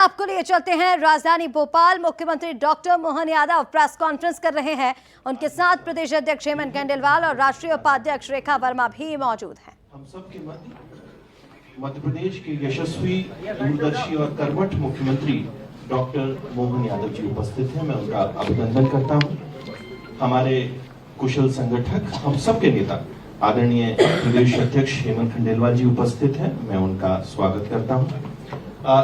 आपको लिए चलते हैं राजधानी भोपाल। मुख्यमंत्री doctor Mohan Yadav press conference कर रहे हैं। उनके साथ प्रदेश अध्यक्ष हेमंत खंडेलवाल और राष्ट्रीय उपाध्यक्ष रेखा वर्मा भी मौजूद हैं। हम सबके मध्य प्रदेश के यशस्वी, दूरदर्शी और कर्मठ मुख्यमंत्री डॉक्टर मोहन यादव जी उपस्थित हैं। मैं उनका अभिनंदन करता हूं। हमारे कुशल संगठक, हम सबके नेता आदरणीय प्रदेश अध्यक्ष हेमंत खंडेलवाल जी उपस्थित हैं। मैं उनका स्वागत करता हूं।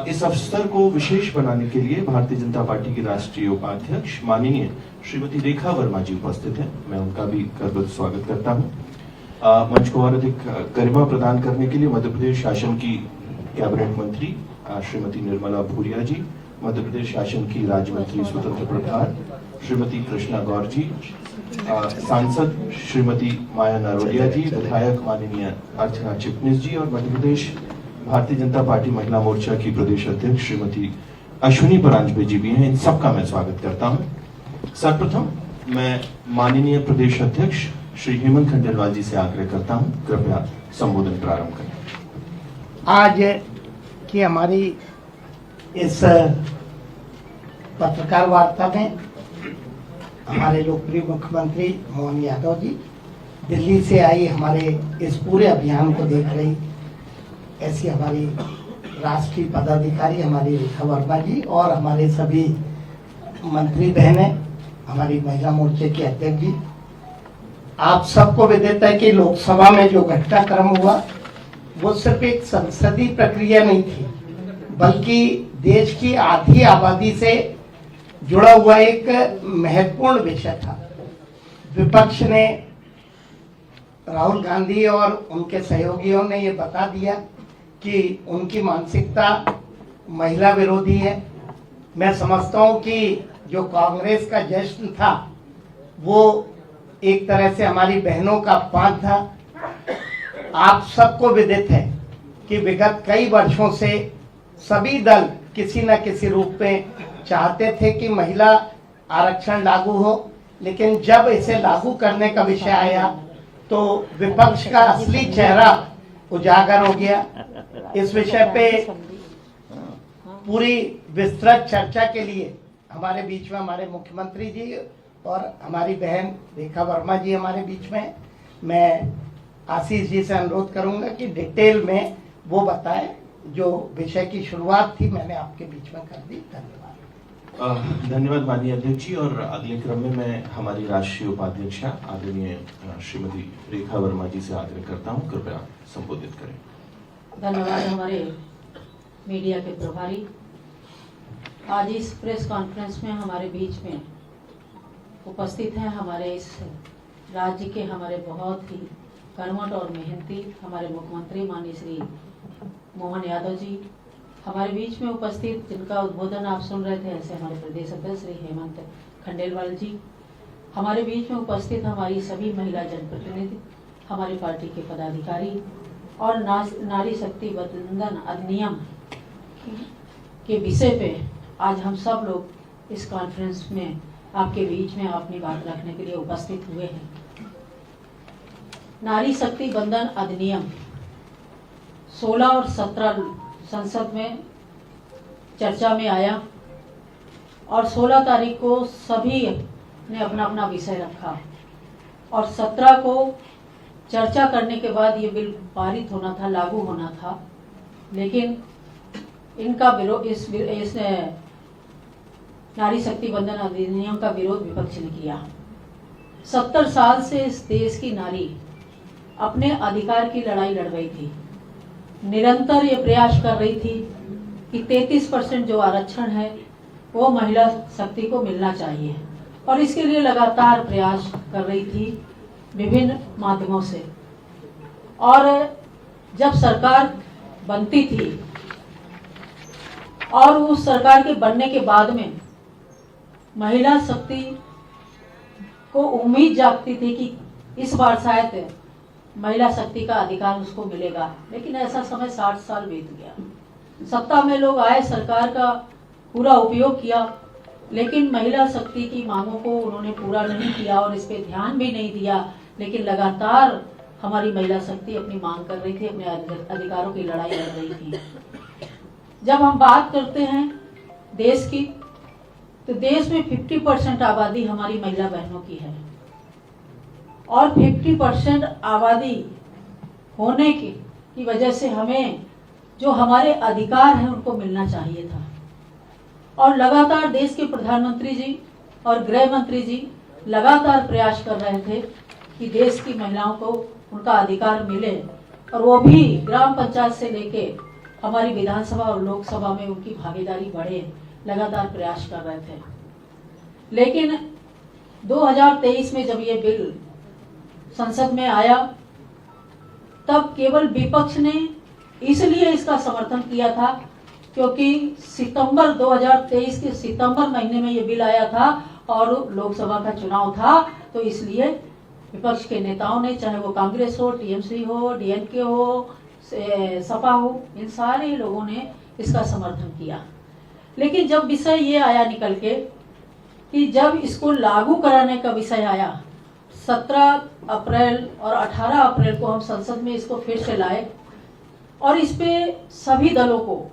इस अवसर को विशेष बनाने के लिए भारतीय जनता पार्टी की राष्ट्रीय उपाध्यक्ष माननीय श्रीमती रेखा वर्मा जी उपस्थित हैं। मैं उनका भी करबद्ध स्वागत करता हूं। मंच को और अधिक गरिमा प्रदान करने के लिए मध्य प्रदेश शासन की कैबिनेट मंत्री श्रीमती निर्मला भूरिया जी, मध्य प्रदेश शासन की राज्य मंत्री स्वतंत्र प्रभार श्रीमती कृष्णा गौर जी, सांसद श्रीमती माया नरोलिया जी, विधायक माननीय अर्चना चिटनिस जी और मध्य प्रदेश भारतीय जनता पार्टी महिला मोर्चा की प्रदेश अध्यक्ष श्रीमती अश्विनी परांजपे जी भी हैं। इन सबका मैं स्वागत करता हूं। सर्वप्रथम मैं माननीय प्रदेश अध्यक्ष श्री हेमंत खंडेलवाल जी से आग्रह करता हूं, कृपया संबोधन प्रारंभ करें। आज की हमारी इस पत्रकार वार्ता में हमारे लोकप्रिय मुख्यमंत्री मोहन यादव जी दिल्ली से आई हमारे इस पूरे अभियान को देख रही ऐसी हमारी राष्ट्रीय पदाधिकारी हमारी रेखा वर्मा जी और हमारे सभी मंत्री बहनें, हमारी महिला मोर्चे के अध्यक्ष जी, आप सबको विदित है कि लोकसभा में जो घटनाक्रम हुआ वो सिर्फ एक संसदीय प्रक्रिया नहीं थी, बल्कि देश की आधी आबादी से जुड़ा हुआ एक महत्वपूर्ण विषय था। विपक्ष ने, राहुल गांधी और उनके सहयोगियों ने ये बता दिया कि उनकी मानसिकता महिला विरोधी है। मैं समझता हूं कि जो कांग्रेस का जश्न था वो एक तरह से हमारी बहनों का अपमान था। आप सबको विदित है कि विगत कई वर्षों से सभी दल किसी न किसी रूप में चाहते थे कि महिला आरक्षण लागू हो, लेकिन जब इसे लागू करने का विषय आया तो विपक्ष का असली चेहरा उजागर हो गया। इस विषय पे पूरी विस्तृत चर्चा के लिए हमारे बीच में हमारे मुख्यमंत्री जी और हमारी बहन रेखा वर्मा जी हमारे बीच में। मैं आशीष जी से अनुरोध करूंगा कि डिटेल में वो बताएं। जो विषय की शुरुआत थी मैंने आपके बीच में कर दी। धन्यवाद। धन्यवाद माननीय अध्यक्ष जी। और अगले क्रम में मैं हमारी राष्ट्रीय उपाध्यक्षा आदरणीय श्रीमती रेखा वर्मा जी से आग्रह करता हूं, कृपया संबोधित करें। धन्यवाद हमारे मीडिया के प्रभारी। आज इस प्रेस कॉन्फ्रेंस में हमारे बीच में उपस्थित हैं हमारे इस राज्य के हमारे बहुत ही कर्मठ और मेहनती हमारे मुख्यमंत्री माननीय श्री मोहन यादव जी, हमारे बीच में उपस्थित जिनका उद्बोधन आप सुन रहे थे ऐसे हमारे प्रदेश अध्यक्ष श्री हेमंत खंडेलवाल जी, हमारे बीच में उपस्थित हमारी सभी महिला जनप्रतिनिधि, हमारी पार्टी के पदाधिकारी और नारी शक्ति वंदन अधिनियम के विषय पे आज हम सब लोग इस कॉन्फ्रेंस में आपके बीच में अपनी बात रखने के लिए उपस्थित हुए हैं। नारी शक्ति वंदन अधिनियम 16 और 17 संसद में चर्चा में आया और 16 तारीख को सभी ने अपना अपना विषय रखा और 17 को चर्चा करने के बाद ये बिल पारित होना था, लागू होना था, लेकिन इनका विरोध इस नारी शक्ति वंदन अधिनियम का विरोध विपक्ष ने किया। 70 साल से इस देश की नारी अपने अधिकार की लड़ाई लड़ रही थी। निरंतर ये प्रयास कर रही थी कि 33% जो आरक्षण है वो महिला शक्ति को मिलना चाहिए और इसके लिए लगातार प्रयास कर रही थी विभिन्न माध्यमों से। और जब सरकार बनती थी और उस सरकार के बनने के बाद में महिला शक्ति को उम्मीद जागती थी कि इस बार शायद महिला शक्ति का अधिकार उसको मिलेगा, लेकिन ऐसा समय 60 साल बीत गया। सत्ता में लोग आए, सरकार का पूरा उपयोग किया, लेकिन महिला शक्ति की मांगों को उन्होंने पूरा नहीं किया और इस पे ध्यान भी नहीं दिया। लेकिन लगातार हमारी महिला शक्ति अपनी मांग कर रही थी, अपने अधिकारों की लड़ाई लड़ रही थी। जब हम बात करते हैं देश की, तो देश में 50% आबादी हमारी महिला बहनों की है और 50% आबादी होने की वजह से हमें जो हमारे अधिकार हैं उनको मिलना चाहिए था। और लगातार देश के प्रधानमंत्री जी और गृह मंत्री जी लगातार प्रयास कर रहे थे कि देश की महिलाओं को उनका अधिकार मिले, और वो भी ग्राम पंचायत से लेके हमारी विधानसभा और लोकसभा में उनकी भागीदारी बढ़े, लगातार प्रयास कर रहे थे। लेकिन 2023 में जब ये बिल संसद में आया, तब केवल विपक्ष ने इसलिए इसका समर्थन किया था क्योंकि सितंबर 2023 के सितंबर महीने में ये बिल आया था और लोकसभा का चुनाव था, तो इसलिए विपक्ष के नेताओं ने, चाहे वो कांग्रेस हो, टीएमसी हो, डीएमके हो, सपा हो, इन सारे लोगों ने इसका समर्थन किया। लेकिन जब विषय ये आया निकल के कि जब इसको लागू कराने का विषय आया, 17 अप्रैल और 18 अप्रैल को हम संसद में इसको फिर से लाए और इस पे सभी दलों को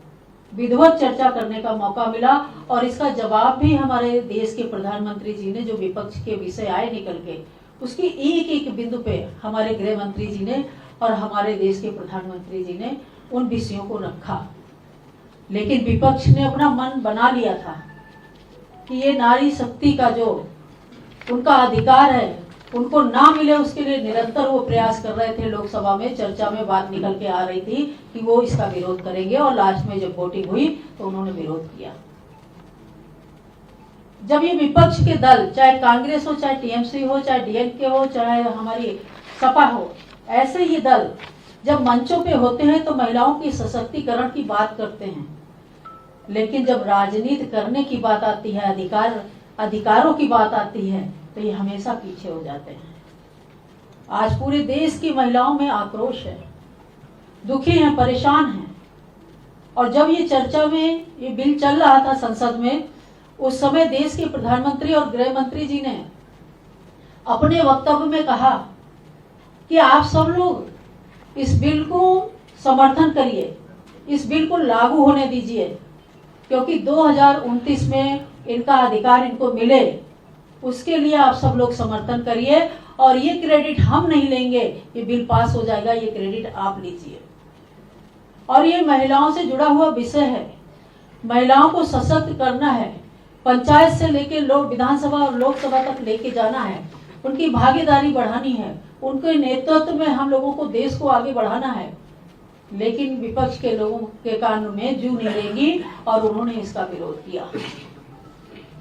विधिवत चर्चा करने का मौका मिला, और इसका जवाब भी हमारे देश के प्रधानमंत्री जी ने, जो विपक्ष के विषय आए निकल के, उसकी एक एक बिंदु पे हमारे गृह मंत्री जी ने और हमारे देश के प्रधानमंत्री जी ने उन विषयों को रखा। लेकिन विपक्ष ने अपना मन बना लिया था कि ये नारी शक्ति का जो उनका अधिकार है उनको ना मिले, उसके लिए निरंतर वो प्रयास कर रहे थे। लोकसभा में चर्चा में बात निकल के आ रही थी कि वो इसका विरोध करेंगे, और लास्ट में जब वोटिंग हुई तो उन्होंने विरोध किया। जब ये विपक्ष के दल, चाहे कांग्रेस हो, चाहे टीएमसी हो, चाहे डीएमके हो, चाहे हमारी सपा हो, ऐसे ही दल जब मंचों पे होते हैं तो महिलाओं की सशक्तिकरण की बात करते हैं, लेकिन जब राजनीति करने की बात आती है, अधिकारों की बात आती है, तो ये हमेशा पीछे हो जाते हैं। आज पूरे देश की महिलाओं में आक्रोश है, दुखी हैं, परेशान हैं। और जब ये चर्चा में ये बिल चल रहा था संसद में, उस समय देश के प्रधानमंत्री और गृह मंत्री जी ने अपने वक्तव्य में कहा कि आप सब लोग इस बिल को समर्थन करिए, इस बिल को लागू होने दीजिए, क्योंकि 2029 में इनका अधिकार इनको मिले, उसके लिए आप सब लोग समर्थन करिए, और ये क्रेडिट हम नहीं लेंगे, ये बिल पास हो जाएगा, ये क्रेडिट आप लीजिए। और ये महिलाओं से जुड़ा हुआ विषय है, महिलाओं को सशक्त करना है, पंचायत से लेके लोक विधानसभा और लोकसभा तक लेके जाना है, उनकी भागीदारी बढ़ानी है, उनके नेतृत्व में हम लोगों को देश को आगे बढ़ाना है। लेकिन विपक्ष के लोगों के कान में जू नहीं रहेगी और उन्होंने इसका विरोध किया।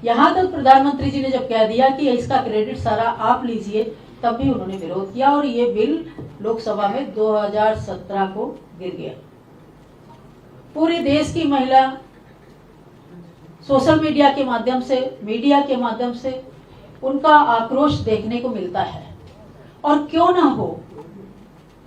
यहाँ तक प्रधानमंत्री जी ने जब कह दिया कि इसका क्रेडिट सारा आप लीजिए, तब भी उन्होंने विरोध किया और ये बिल लोकसभा में 2017 को गिर गया। पूरे देश की महिला सोशल मीडिया के माध्यम से, मीडिया के माध्यम से उनका आक्रोश देखने को मिलता है। और क्यों ना हो,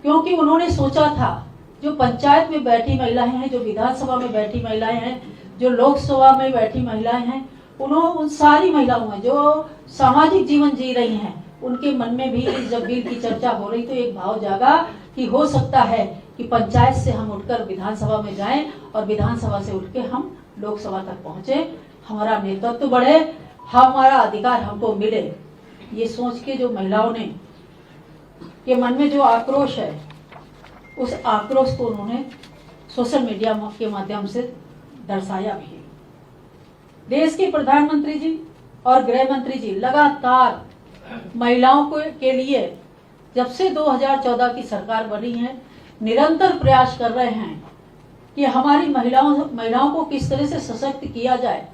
क्योंकि उन्होंने सोचा था जो पंचायत में बैठी महिलाएं हैं, जो विधानसभा में बैठी महिलाएं हैं, जो लोकसभा में बैठी महिलाएं हैं, उन सारी महिलाओं में जो सामाजिक जीवन जी रही हैं, उनके मन में भी जब बिल की चर्चा हो रही तो एक भाव जागा कि हो सकता है कि पंचायत से हम उठकर विधानसभा में जाएं और विधानसभा से उठ के हम लोकसभा तक पहुंचे, हमारा नेतृत्व बढ़े, हमारा अधिकार हमको मिले। ये सोच के जो महिलाओं ने के मन में जो आक्रोश है, उस आक्रोश को उन्होंने सोशल मीडिया के माध्यम से दर्शाया भी। देश के प्रधानमंत्री जी और गृह मंत्री जी लगातार महिलाओं के लिए जब से 2014 की सरकार बनी है, निरंतर प्रयास कर रहे हैं कि हमारी महिलाओं को किस तरह से सशक्त किया जाए,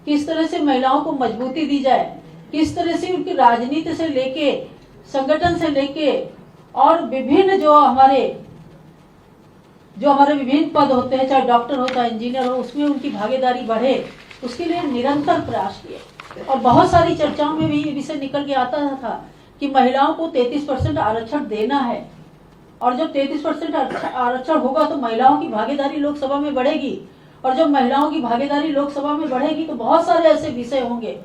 किस तरह से महिलाओं को मजबूती दी जाए, किस तरह से उनकी राजनीति से लेके, संगठन से लेके और विभिन्न जो हमारे विभिन्न पद होते हैं, चाहे डॉक्टर हो चाहे इंजीनियर हो, उसमें उनकी भागीदारी बढ़े, उसके लिए निरंतर प्रयास किए। और बहुत सारी चर्चाओं में भी ये विषय निकल के आता था कि महिलाओं को 33% आरक्षण देना है, और जब 33% आरक्षण होगा तो महिलाओं की भागीदारी लोकसभा में बढ़ेगी, और जब महिलाओं की भागीदारी लोकसभा में बढ़ेगी तो बहुत सारे ऐसे विषय होंगे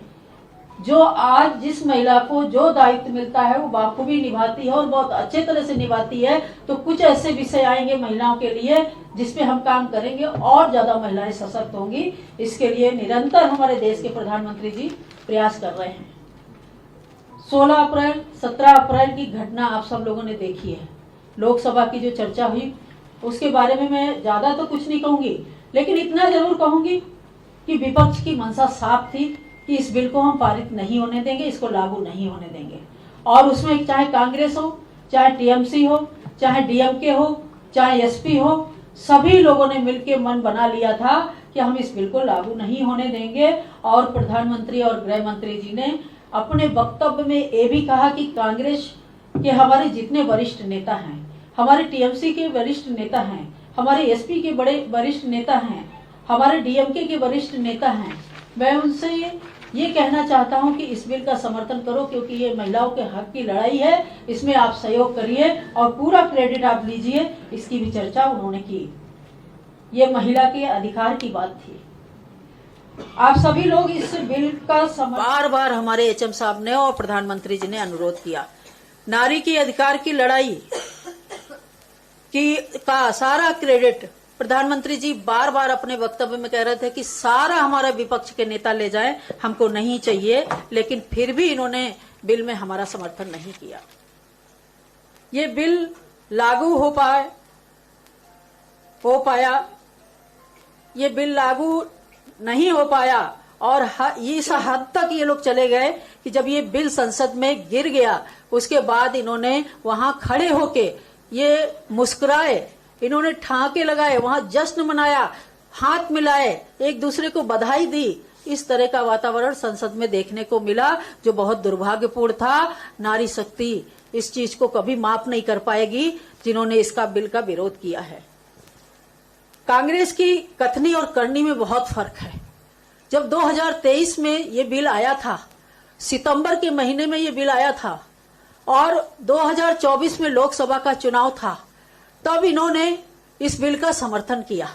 जो आज जिस महिला को जो दायित्व मिलता है वो बाखूबी निभाती है और बहुत अच्छे तरह से निभाती है। तो कुछ ऐसे विषय आएंगे महिलाओं के लिए जिसपे हम काम करेंगे और ज्यादा महिलाएं सशक्त होंगी। इसके लिए निरंतर हमारे देश के प्रधानमंत्री जी प्रयास कर रहे हैं। 16 अप्रैल 17 अप्रैल की घटना आप सब लोगों ने देखी है। लोकसभा की जो चर्चा हुई उसके बारे में मैं ज्यादा तो कुछ नहीं कहूंगी, लेकिन इतना जरूर कहूंगी कि विपक्ष की मंशा साफ थी कि इस बिल को हम पारित नहीं होने देंगे, इसको लागू नहीं होने देंगे। और उसमें चाहे कांग्रेस हो, चाहे टीएमसी हो, चाहे डीएमके हो, चाहे एसपी हो, सभी लोगों ने मिलकर मन बना लिया था कि हम इस बिल को लागू नहीं होने देंगे। और प्रधानमंत्री और गृह मंत्री जी ने अपने वक्तव्य में ये भी कहा कि कांग्रेस के हमारे जितने वरिष्ठ नेता हैं, हमारे टीएमसी के वरिष्ठ नेता हैं, हमारे एसपी के बड़े वरिष्ठ नेता हैं, हमारे डीएमके के वरिष्ठ नेता हैं, मैं उनसे ये कहना चाहता हूं कि इस बिल का समर्थन करो, क्योंकि ये महिलाओं के हक की लड़ाई है। इसमें आप सहयोग करिए और पूरा क्रेडिट आप लीजिए। इसकी भी चर्चा उन्होंने की। ये महिला के अधिकार की बात थी। आप सभी लोग इस बिल का बार बार हमारे एचएम साहब ने और प्रधानमंत्री जी ने अनुरोध किया। नारी के अधिकार की लड़ाई का सारा क्रेडिट प्रधानमंत्री जी बार बार अपने वक्तव्य में कह रहे थे कि सारा हमारा विपक्ष के नेता ले जाएं, हमको नहीं चाहिए, लेकिन फिर भी इन्होंने बिल में हमारा समर्थन नहीं किया। ये बिल लागू हो पाया, ये बिल लागू नहीं हो पाया और इस हद तक ये लोग चले गए कि जब ये बिल संसद में गिर गया उसके बाद इन्होंने वहां खड़े होके ये मुस्कुराए, इन्होंने ठहाके लगाए, वहां जश्न मनाया, हाथ मिलाए, एक दूसरे को बधाई दी। इस तरह का वातावरण संसद में देखने को मिला जो बहुत दुर्भाग्यपूर्ण था। नारी शक्ति इस चीज को कभी माफ नहीं कर पाएगी जिन्होंने इसका बिल का विरोध किया है। कांग्रेस की कथनी और करनी में बहुत फर्क है। जब 2023 में ये बिल आया था, सितंबर के महीने में ये बिल आया था और 2024 में लोकसभा का चुनाव था, तब इन्होंने इस बिल का समर्थन किया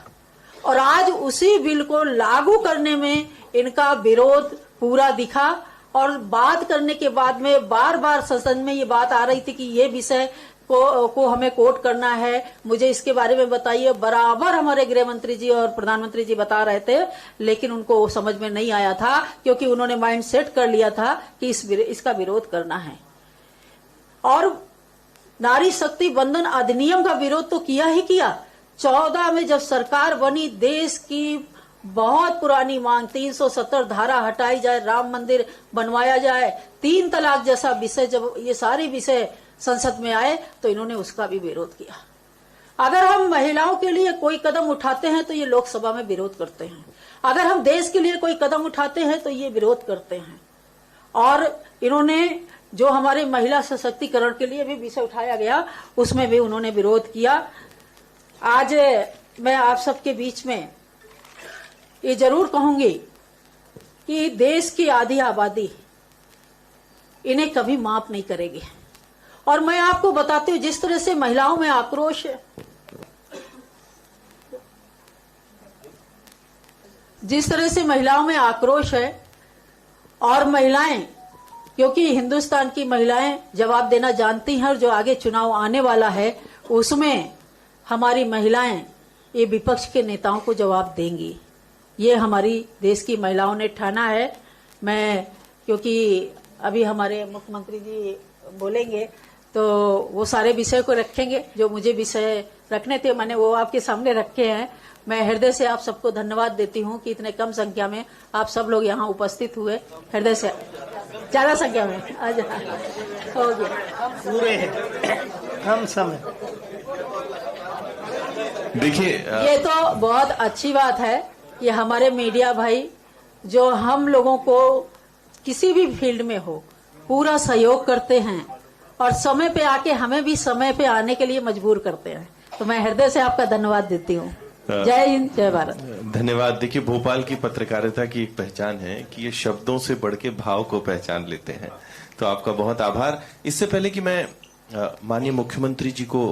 और आज उसी बिल को लागू करने में इनका विरोध पूरा दिखा। और बात करने के बाद में बार बार संसद में ये बात आ रही थी कि ये विषय को हमें कोट करना है, मुझे इसके बारे में बताइए। बराबर हमारे गृह मंत्री जी और प्रधानमंत्री जी बता रहे थे, लेकिन उनको समझ में नहीं आया था क्योंकि उन्होंने माइंड सेट कर लिया था कि इसका विरोध करना है। और नारी शक्ति बंधन अधिनियम का विरोध तो किया ही किया। 14 में जब सरकार बनी, देश की बहुत पुरानी मांग 370 धारा हटाई जाए, राम मंदिर बनवाया जाए, 3 तलाक जैसा विषय, जब ये सारे विषय संसद में आए तो इन्होंने उसका भी विरोध किया। अगर हम महिलाओं के लिए कोई कदम उठाते हैं तो ये लोकसभा में विरोध करते हैं, अगर हम देश के लिए कोई कदम उठाते हैं तो ये विरोध करते हैं। और इन्होंने जो हमारे महिला सशक्तिकरण के लिए भी विषय उठाया गया उसमें भी उन्होंने विरोध किया। आज मैं आप सबके बीच में ये जरूर कहूंगी कि देश की आधी आबादी इन्हें कभी माफ नहीं करेगी। और मैं आपको बताती हूँ जिस तरह से महिलाओं में आक्रोश है, जिस तरह से महिलाओं में आक्रोश है, और महिलाएं, क्योंकि हिंदुस्तान की महिलाएं जवाब देना जानती हैं और जो आगे चुनाव आने वाला है उसमें हमारी महिलाएं ये विपक्ष के नेताओं को जवाब देंगी। ये हमारी देश की महिलाओं ने ठाना है। मैं क्योंकि अभी हमारे मुख्यमंत्री जी बोलेंगे तो वो सारे विषय को रखेंगे, जो मुझे विषय रखने थे मैंने वो आपके सामने रखे हैं। मैं हृदय से आप सबको धन्यवाद देती हूँ कि इतने कम संख्या में आप सब लोग यहाँ उपस्थित हुए। हृदय से ज्यादा संख्या में आज हो गया पूरे हैं कम समय। देखिए ये तो बहुत अच्छी बात है कि हमारे मीडिया भाई जो हम लोगों को किसी भी फील्ड में हो पूरा सहयोग करते हैं और समय पे आके हमें भी समय पे आने के लिए मजबूर करते हैं। तो मैं हृदय से आपका धन्यवाद देती हूँ। जय हिंद, जय भारत। धन्यवाद। देखिए, भोपाल की पत्रकारिता की एक पहचान है कि ये शब्दों से बढ़ के भाव को पहचान लेते हैं। तो आपका बहुत आभार। इससे पहले कि मैं माननीय मुख्यमंत्री जी को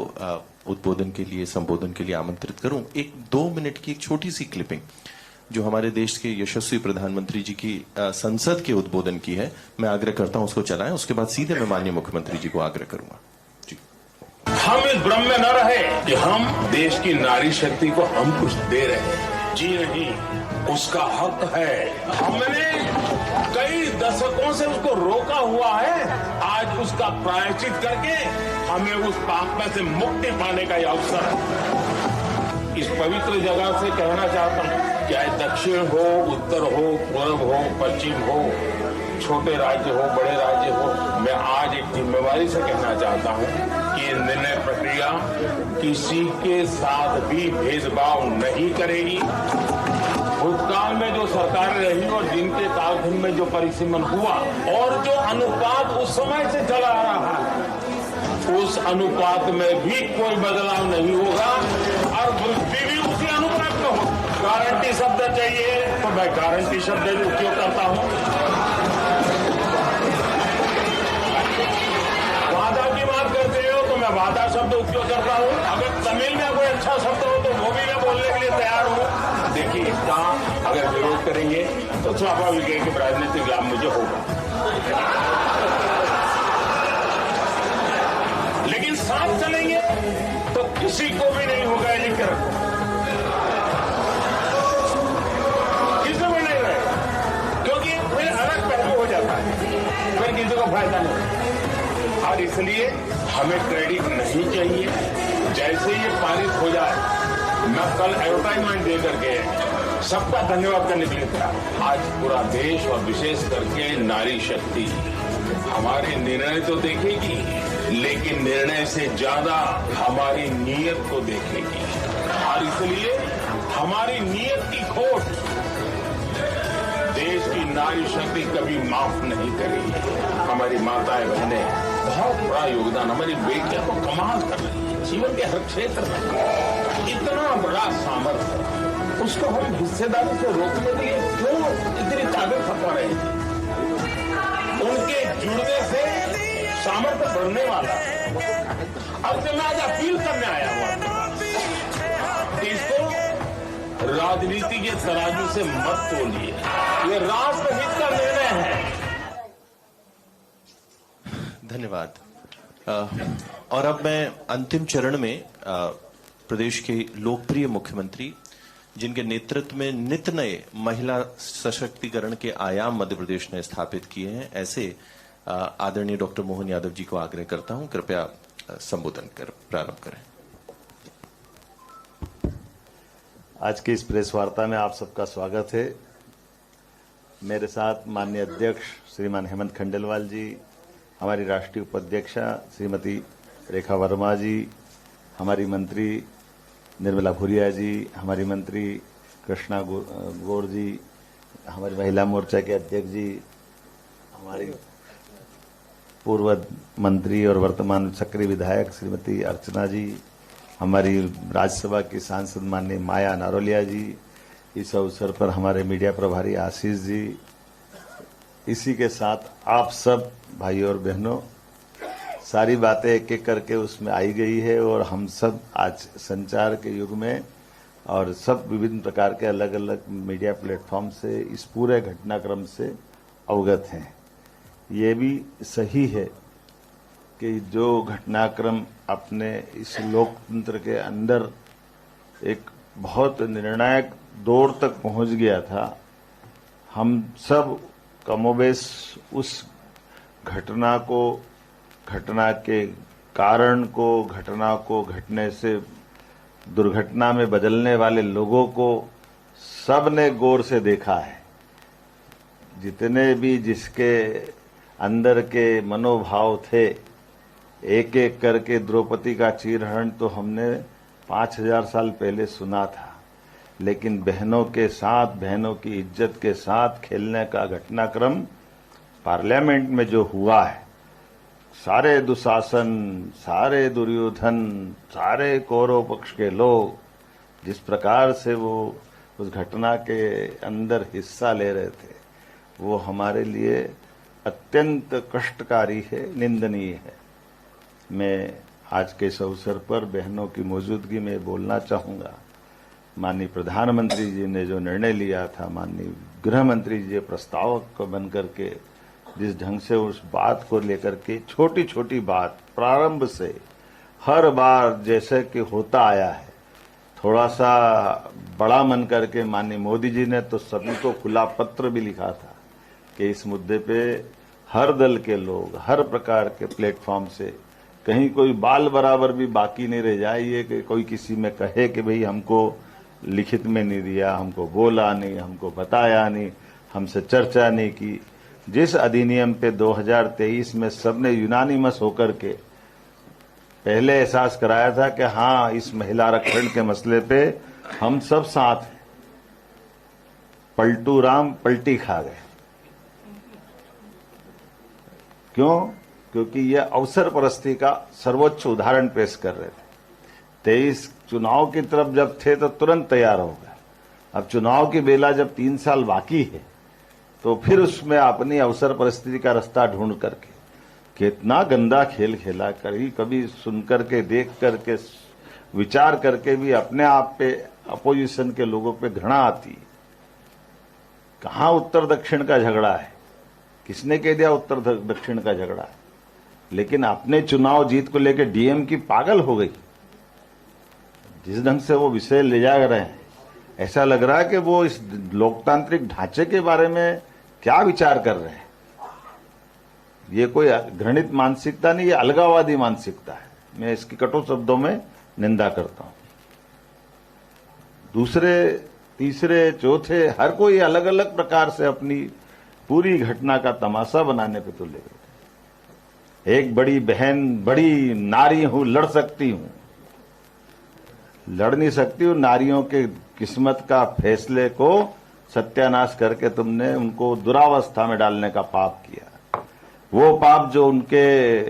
उद्बोधन के लिए, संबोधन के लिए आमंत्रित करूं, 1-2 मिनट की एक छोटी सी क्लिपिंग जो हमारे देश के यशस्वी प्रधानमंत्री जी की संसद के उद्बोधन की है, मैं आग्रह करता हूं उसको चलाएं। उसके बाद सीधे मैं माननीय मुख्यमंत्री जी को आग्रह करूंगा। जी। हम इस भ्रम में न रहे कि हम देश की नारी शक्ति को हम कुछ दे रहे हैं। जी नहीं, उसका हक है। हमने कई दशकों से उसको रोका हुआ है। आज उसका प्रायश्चित करके हमें उस पाप में से मुक्ति पाने का यह अवसर है। इस पवित्र जगह से कहना चाहता हूं, चाहे दक्षिण हो, उत्तर हो, पूर्व हो, पश्चिम हो, छोटे राज्य हो, बड़े राज्य हो, मैं आज एक जिम्मेवारी से कहना चाहता हूं कि ये निर्णय प्रक्रिया किसी के साथ भी भेदभाव नहीं करेगी। भूतकाल में जो सरकारें रही और जिनके कालखंड में जो परिसीमन हुआ और जो अनुपात उस समय से चला आ रहा है, उस अनुपात में भी कोई बदलाव नहीं होगा और वृद्धि भी उसी अनुपात में होगी। गारंटी शब्द चाहिए तो मैं गारंटी शब्द उपयोग करता हूं। वादा की बात करते हो तो मैं वादा शब्द उपयोग करता हूं। अगर तमिल में कोई अच्छा शब्द हो तो वो भी मैं बोलने के लिए तैयार हूं। देखिए, इसका अगर विरोध करेंगे तो स्वाभाविक है कि राजनीतिक लाभ मुझे होगा, लेकिन साथ चलेंगे तो किसी को भी नहीं होगा। ये लिख के रखो, किसी को नहीं रहेगा, क्योंकि फिर अलग पहलू हो जाता है, फिर किसी को फायदा नहीं। और इसलिए हमें क्रेडिट नहीं चाहिए। जैसे ये पारित हो जाए, मैं कल एडवर्टाइजमेंट दे करके सबका धन्यवाद करने के लिए था। आज पूरा देश और विशेष करके नारी शक्ति हमारे निर्णय तो देखेगी, लेकिन निर्णय से ज्यादा हमारी नीयत को देखेगी। और इसलिए हमारी नीयत की खोट देश की नारी शक्ति कभी माफ नहीं करेगी। हमारी माताएं बहनें बहुत बड़ा योगदान, हमारी बेटियां तो कमाल कर रही है जीवन के हर क्षेत्र में। इतना बड़ा सामर्थ्य, उसको हम हिस्सेदारी से रोकने के लिए क्यों इतनी ताकत खपा रहे हैं? उनके जुड़ने से सामर्थ्य बढ़ने वाला है। अब जब मैं आज अपील करने आया हुआ कि इसको राजनीति के तराजू से मत तोलिए, ये राष्ट्रहित का निर्णय है। धन्यवाद। और अब मैं अंतिम चरण में प्रदेश के लोकप्रिय मुख्यमंत्री, जिनके नेतृत्व में नित नए महिला सशक्तिकरण के आयाम मध्य प्रदेश ने स्थापित किए हैं, ऐसे आदरणीय डॉक्टर मोहन यादव जी को आग्रह करता हूं, कृपया संबोधन कर प्रारंभ करें। आज की इस प्रेस वार्ता में आप सबका स्वागत है। मेरे साथ माननीय अध्यक्ष श्रीमान हेमंत खंडेलवाल जी, हमारी राष्ट्रीय उपाध्यक्षा श्रीमती रेखा वर्मा जी, हमारी मंत्री निर्मला भूरिया जी, हमारी मंत्री कृष्णा गौर जी, हमारी महिला मोर्चा के अध्यक्ष जी, हमारी पूर्व मंत्री और वर्तमान सक्रिय विधायक श्रीमती अर्चना जी, हमारी राज्यसभा की सांसद माननीय माया नारोलिया जी, इस अवसर पर हमारे मीडिया प्रभारी आशीष जी, इसी के साथ आप सब भाइयों और बहनों, सारी बातें एक एक करके उसमें आई गई है और हम सब आज संचार के युग में और सब विभिन्न प्रकार के अलग अलग मीडिया प्लेटफॉर्म से इस पूरे घटनाक्रम से अवगत हैं। ये भी सही है कि जो घटनाक्रम अपने इस लोकतंत्र के अंदर एक बहुत निर्णायक दौर तक पहुंच गया था, हम सब कमोबेश उस घटना को, घटना के कारण को, घटना को घटने से दुर्घटना में बदलने वाले लोगों को सब ने गौर से देखा है। जितने भी जिसके अंदर के मनोभाव थे, एक एक करके द्रौपदी का चीरहरण तो हमने 5000 साल पहले सुना था, लेकिन बहनों के साथ, बहनों की इज्जत के साथ खेलने का घटनाक्रम पार्लियामेंट में जो हुआ है, सारे दुशासन, सारे दुर्योधन, सारे कौरव पक्ष के लोग जिस प्रकार से वो उस घटना के अंदर हिस्सा ले रहे थे, वो हमारे लिए अत्यंत कष्टकारी है, निंदनीय है। मैं आज के इस अवसर पर बहनों की मौजूदगी में बोलना चाहूँगा माननीय प्रधानमंत्री जी ने जो निर्णय लिया था, माननीय गृह मंत्री जी प्रस्तावक को बन करके जिस ढंग से उस बात को लेकर के छोटी छोटी बात प्रारंभ से हर बार जैसे कि होता आया है, थोड़ा सा बड़ा मन करके माननीय मोदी जी ने तो सभी को खुला पत्र भी लिखा था कि इस मुद्दे पे हर दल के लोग हर प्रकार के प्लेटफॉर्म से कहीं कोई बाल बराबर भी बाकी नहीं रह जाए, ये कि कोई किसी में कहे कि भाई हमको लिखित में नहीं दिया, हमको बोला नहीं, हमको बताया नहीं, हमसे चर्चा नहीं की। जिस अधिनियम पे 2023 में सबने यूनानिमस होकर के पहले एहसास कराया था कि हाँ, इस महिला आरक्षण के मसले पे हम सब साथ हैं, पलटू राम पलटी खा गए। क्यों? क्योंकि ये अवसर परस्ती का सर्वोच्च उदाहरण पेश कर रहे थे। 23 चुनाव की तरफ जब थे तो तुरंत तैयार हो गए। अब चुनाव की बेला जब 3 साल बाकी है तो फिर उसमें अपनी अवसर परिस्थिति का रास्ता ढूंढ करके कितना गंदा खेल खेला। कभी सुन करके देख करके विचार करके भी अपने आप पे अपोजिशन के लोगों पे घृणा आती। कहां उत्तर दक्षिण का झगड़ा है? किसने कह दिया उत्तर दक्षिण का झगड़ा है? लेकिन अपने चुनाव जीत को लेकर डीएम की पागल हो गई। जिस ढंग से वो विषय ले जा रहे हैं, ऐसा लग रहा है कि वो इस लोकतांत्रिक ढांचे के बारे में क्या विचार कर रहे हैं। ये कोई घृणित मानसिकता नहीं, ये अलगाववादी मानसिकता है। मैं इसकी कटु शब्दों में निंदा करता हूं। दूसरे, तीसरे, चौथे हर कोई अलग अलग प्रकार से अपनी पूरी घटना का तमाशा बनाने पे तुले हुए। एक बड़ी बहन, बड़ी नारी हूं, लड़ सकती हूं, लड़ नहीं सकती हूं। नारियों के किस्मत का फैसले को सत्यानाश करके तुमने उनको दुरावस्था में डालने का पाप किया। वो पाप जो उनके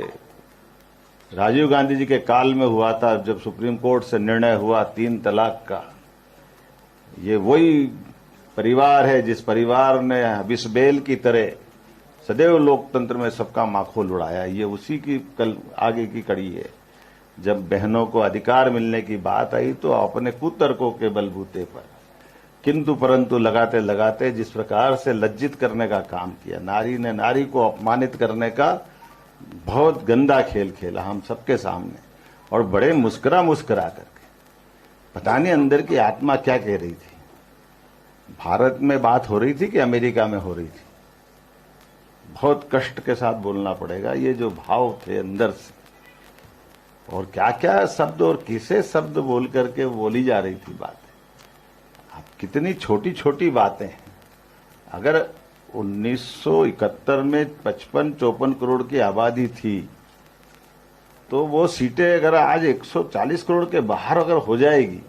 राजीव गांधी जी के काल में हुआ था, जब सुप्रीम कोर्ट से निर्णय हुआ 3 तलाक का। ये वही परिवार है जिस परिवार ने बिस्बेल की तरह सदैव लोकतंत्र में सबका माखोल उड़ाया। ये उसी की कल आगे की कड़ी है। जब बहनों को अधिकार मिलने की बात आई तो अपने कुतर्कों के बलबूते पर किंतु परंतु लगाते लगाते जिस प्रकार से लज्जित करने का काम किया, नारी ने नारी को अपमानित करने का बहुत गंदा खेल खेला हम सबके सामने। और बड़े मुस्कुरा मुस्कुरा करके, पता नहीं अंदर की आत्मा क्या कह रही थी। भारत में बात हो रही थी कि अमेरिका में हो रही थी? बहुत कष्ट के साथ बोलना पड़ेगा। ये जो भाव थे अंदर से, और क्या क्या शब्द और किसे शब्द बोल करके बोली जा रही थी बातें। अब कितनी छोटी छोटी बातें हैं। अगर 1971 में 55-54 करोड़ की आबादी थी तो वो सीटें अगर आज 140 करोड़ के बाहर अगर हो जाएगी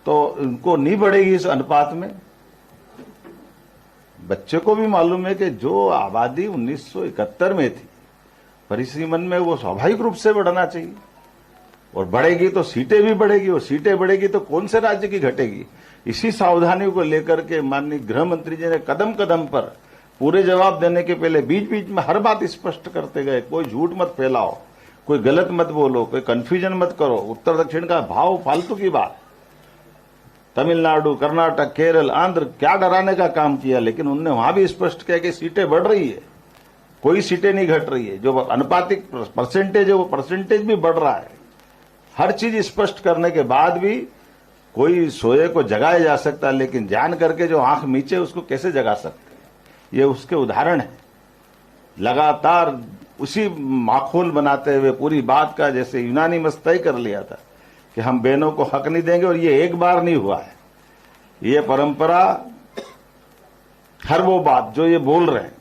तो उनको नहीं बढ़ेगी इस अनुपात में। बच्चे को भी मालूम है कि जो आबादी 1971 में थी परिसीमन में, वो स्वाभाविक रूप से बढ़ना चाहिए। और बढ़ेगी तो सीटें भी बढ़ेगी, और सीटें बढ़ेगी तो कौन से राज्य की घटेगी। इसी सावधानी को लेकर के माननीय गृह मंत्री जी ने कदम कदम पर पूरे जवाब देने के पहले बीच बीच में हर बात स्पष्ट करते गए। कोई झूठ मत फैलाओ, कोई गलत मत बोलो, कोई कंफ्यूजन मत करो। उत्तर दक्षिण का भाव फालतू की बात। तमिलनाडु, कर्नाटक, केरल, आंध्र, क्या डराने का काम किया। लेकिन उन्होंने वहां भी स्पष्ट किया कि सीटें बढ़ रही है, कोई सीटें नहीं घट रही है। जो अनुपातिक परसेंटेज है वो परसेंटेज भी बढ़ रहा है। हर चीज स्पष्ट करने के बाद भी कोई सोए को जगाया जा सकता है, लेकिन जान करके जो आंख मीचे उसको कैसे जगा सकते हैं। ये उसके उदाहरण है। लगातार उसी माखोल बनाते हुए पूरी बात का जैसे यूनानिमस तय कर लिया था कि हम बहनों को हक नहीं देंगे। और ये एक बार नहीं हुआ है, ये परंपरा हर वो बात जो ये बोल रहे हैं,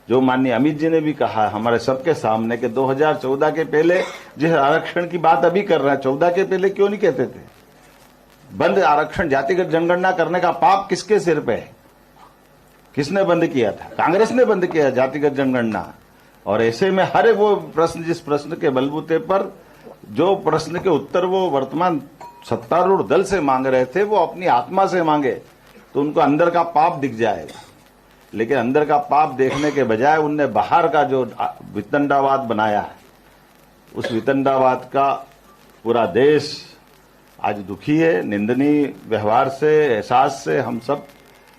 जो माननीय अमित जी ने भी कहा हमारे सबके सामने कि 2014 के पहले जिस आरक्षण की बात अभी कर रहे हैं, 14 के पहले क्यों नहीं कहते थे। बंद आरक्षण, जातिगत जनगणना करने का पाप किसके सिर पे है? किसने बंद किया था? कांग्रेस ने बंद किया जातिगत जनगणना। और ऐसे में हर वो प्रश्न, जिस प्रश्न के बलबूते पर जो प्रश्न के उत्तर वो वर्तमान सत्तारूढ़ दल से मांग रहे थे, वो अपनी आत्मा से मांगे तो उनको अंदर का पाप दिख जाएगा। लेकिन अंदर का पाप देखने के बजाय उनने बाहर का जो वितंडावाद बनाया है, उस वितंडावाद का पूरा देश आज दुखी है। निंदनीय व्यवहार से, एहसास से हम सब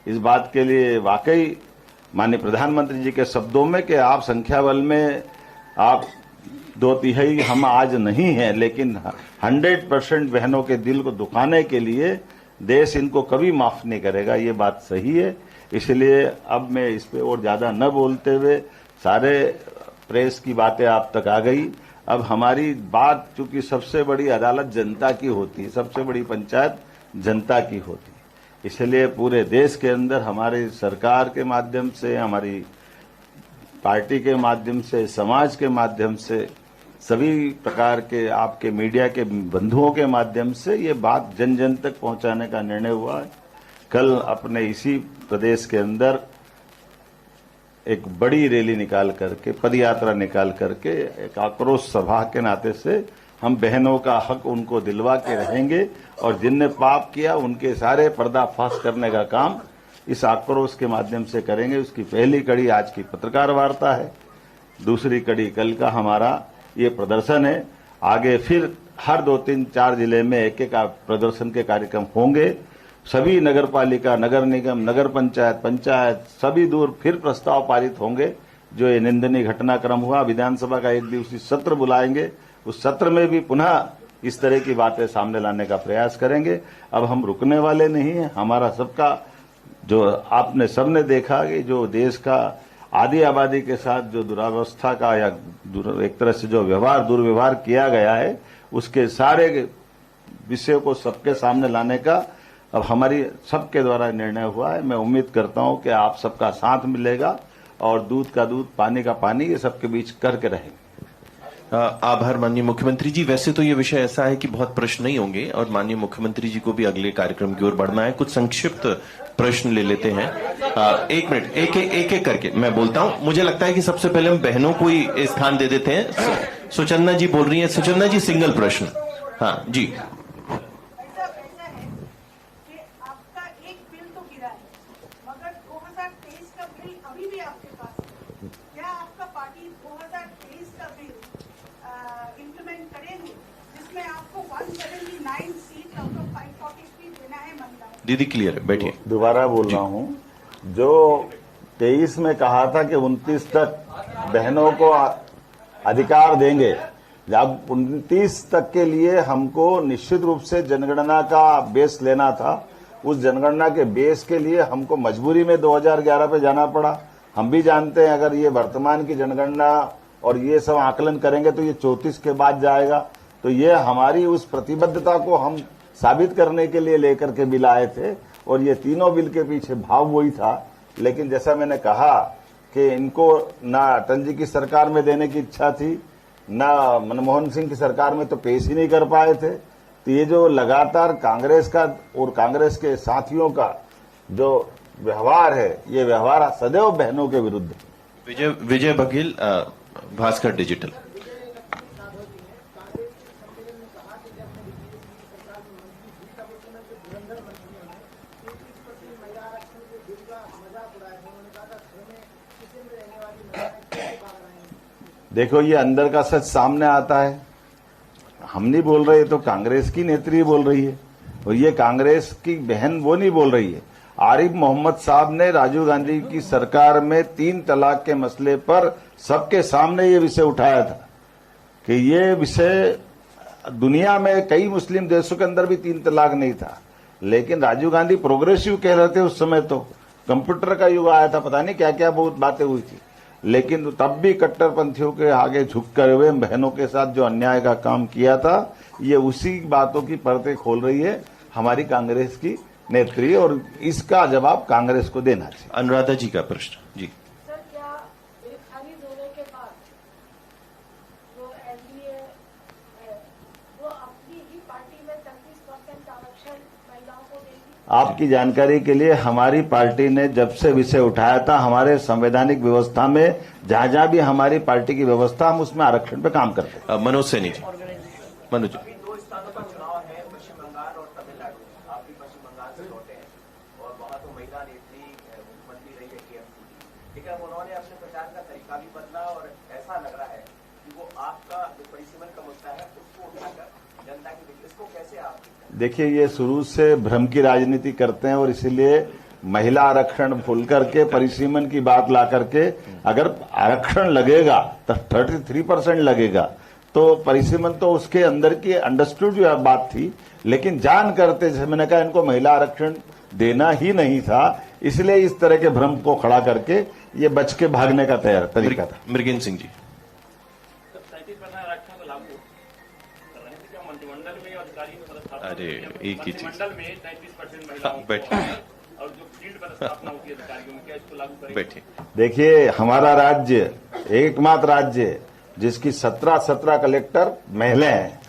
इस बात के लिए वाकई माननीय प्रधानमंत्री जी के शब्दों में कि आप संख्या बल में आप 2/3 हम आज नहीं हैं, लेकिन 100% बहनों के दिल को दुखाने के लिए देश इनको कभी माफ नहीं करेगा, ये बात सही है। इसलिए अब मैं इस पे और ज्यादा न बोलते हुए, सारे प्रेस की बातें आप तक आ गई। अब हमारी बात, चूंकि सबसे बड़ी अदालत जनता की होती है, सबसे बड़ी पंचायत जनता की होती है, इसलिए पूरे देश के अंदर हमारी सरकार के माध्यम से, हमारी पार्टी के माध्यम से, समाज के माध्यम से, सभी प्रकार के आपके मीडिया के बंधुओं के माध्यम से ये बात जन जन तक पहुंचाने का निर्णय हुआ है। कल अपने इसी प्रदेश के अंदर एक बड़ी रैली निकाल करके, पदयात्रा निकाल करके, एक आक्रोश सभा के नाते से हम बहनों का हक उनको दिलवा के रहेंगे और जिनने पाप किया उनके सारे पर्दाफाश करने का काम इस आक्रोश के माध्यम से करेंगे। उसकी पहली कड़ी आज की पत्रकार वार्ता है, दूसरी कड़ी कल का हमारा ये प्रदर्शन है। आगे फिर हर 2, 3, 4 जिले में एक एक प्रदर्शन के कार्यक्रम होंगे। सभी नगर पालिका, नगर निगम, नगर पंचायत सभी दूर फिर प्रस्ताव पारित होंगे। जो ये निंदनीय घटनाक्रम हुआ, विधानसभा का एक दिवसीय सत्र बुलाएंगे, उस सत्र में भी पुनः इस तरह की बातें सामने लाने का प्रयास करेंगे। अब हम रुकने वाले नहीं हैं। हमारा सबका, जो आपने सबने देखा कि जो देश का आधी आबादी के साथ जो दुरावस्था का या एक तरह से जो दुर्व्यवहार किया गया है, उसके सारे विषयों को सबके सामने लाने का अब हमारी सबके द्वारा निर्णय हुआ है। मैं उम्मीद करता हूं कि आप सबका साथ मिलेगा और दूध का दूध, पानी का पानी, ये सबके बीच करके रहेंगे। आभार माननीय मुख्यमंत्री जी। वैसे तो ये विषय ऐसा है कि बहुत प्रश्न नहीं होंगे और माननीय मुख्यमंत्री जी को भी अगले कार्यक्रम की ओर बढ़ना है। कुछ संक्षिप्त प्रश्न ले लेते हैं। 1 मिनट, एक करके मैं बोलता हूं। मुझे लगता है कि सबसे पहले हम बहनों को ही स्थान दे देते हैं। सुचन्ना जी बोल रही हैं। सुचन्ना जी, सिंगल प्रश्न। हाँ जी। दीदी क्लियर है, बैठिए। दोबारा बोल रहा हूं, जो 23 में कहा था कि 29 तक बहनों को अधिकार देंगे, जब 29 तक के लिए हमको निश्चित रूप से जनगणना का बेस लेना था। उस जनगणना के बेस के लिए हमको मजबूरी में 2011 पे जाना पड़ा। हम भी जानते हैं अगर ये वर्तमान की जनगणना और ये सब आकलन करेंगे तो ये 34 के बाद जाएगा। तो ये हमारी उस प्रतिबद्धता को हम साबित करने के लिए लेकर के बिल आए थे और ये तीनों बिल के पीछे भाव वही था। लेकिन जैसा मैंने कहा कि इनको ना अटल जी की सरकार में देने की इच्छा थी, ना मनमोहन सिंह की सरकार में तो पेश ही नहीं कर पाए थे। तो ये जो लगातार कांग्रेस का और कांग्रेस के साथियों का जो व्यवहार है, ये व्यवहार सदैव बहनों के विरुद्ध है। विजय बघेल, भास्कर डिजिटल। देखो, ये अंदर का सच सामने आता है। हम नहीं बोल रहे, तो कांग्रेस की नेत्री बोल रही है और ये कांग्रेस की बहन वो नहीं बोल रही है। आरिफ मोहम्मद साहब ने राजीव गांधी की सरकार में 3 तलाक के मसले पर सबके सामने ये विषय उठाया था कि ये विषय दुनिया में कई मुस्लिम देशों के अंदर भी 3 तलाक नहीं था, लेकिन राजीव गांधी प्रोग्रेसिव कह रहे थे। उस समय तो कंप्यूटर का युग आया था, पता नहीं क्या क्या बहुत बातें हुई थी, लेकिन तब भी कट्टरपंथियों के आगे झुककर हुए बहनों के साथ जो अन्याय का काम किया था, ये उसी बातों की परतें खोल रही है हमारी कांग्रेस की नेत्री, और इसका जवाब कांग्रेस को देना चाहिए। अनुराधा जी का प्रश्न जी। सर, क्या खारिज होने के बाद जो एनडीए है वो अपनी ही पार्टी में 33% आरक्षण महिलाओं को देगी? आपकी जानकारी के लिए हमारी पार्टी ने जब से विषय उठाया था, हमारे संवैधानिक व्यवस्था में जहां जहां भी हमारी पार्टी की व्यवस्था, हम उसमें आरक्षण पे काम करते हैं। मनोज सैनी जी। मनोज, 2 स्थानों पर चुनाव है, पश्चिम बंगाल और तमिलनाडु। आप भी पश्चिम बंगाल से लौटे हैं और वहां तो महिला नेत्री मुख्यमंत्री रही है टीएमसी की, लेकिन उन्होंने अपने प्रचार का तरीका भी बदला और ऐसा लग रहा है कि वो आपका जो परिसीमन का मुद्दा है उसको उठाकर जनता के बीच, इसको कैसे आप देखिए, ये शुरू से भ्रम की राजनीति करते हैं और इसीलिए महिला आरक्षण भूल करके परिसीमन की बात ला करके, अगर आरक्षण लगेगा तो 33% लगेगा, तो परिसीमन तो उसके अंदर की अंडरस्टूड जो बात थी, लेकिन जान करते जैसे मैंने कहा इनको महिला आरक्षण देना ही नहीं था, इसलिए इस तरह के भ्रम को खड़ा करके ये बच के भागने का तरीका था। मृगेंद्र सिंह जी, अरे एक ही चीज, बैठिए बैठिए। देखिए, हमारा राज्य एकमात्र राज्य है जिसकी 17 कलेक्टर महिला हैं।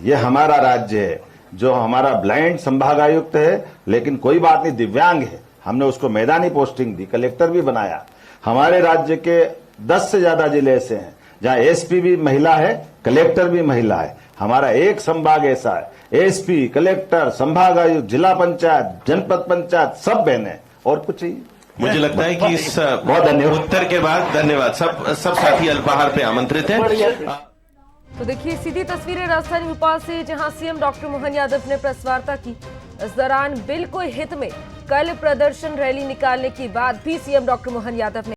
ये हमारा राज्य है। जो हमारा ब्लाइंड संभागायुक्त है, लेकिन कोई बात नहीं, दिव्यांग है, हमने उसको मैदानी पोस्टिंग दी, कलेक्टर भी बनाया। हमारे राज्य के 10 से ज्यादा जिले ऐसे हैं जहां एसपी भी महिला है, कलेक्टर भी महिला है। हमारा एक संभाग ऐसा है, एसपी, कलेक्टर, संभागायुक्त, जिला पंचायत, जनपद पंचायत सब बहने, और कुछ ही। मुझे लगता है कि इस बहुत धन्यवाद उत्तर के बाद, धन्यवाद। सब साथी अल्पाहार पे आमंत्रित हैं। तो देखिए सीधी तस्वीरें राजधानी भोपाल से, जहां सीएम डॉक्टर मोहन यादव ने प्रेस वार्ता की। इस दौरान बिल के हित में कल प्रदर्शन रैली निकालने के बाद भी सीएम डॉक्टर मोहन यादव ने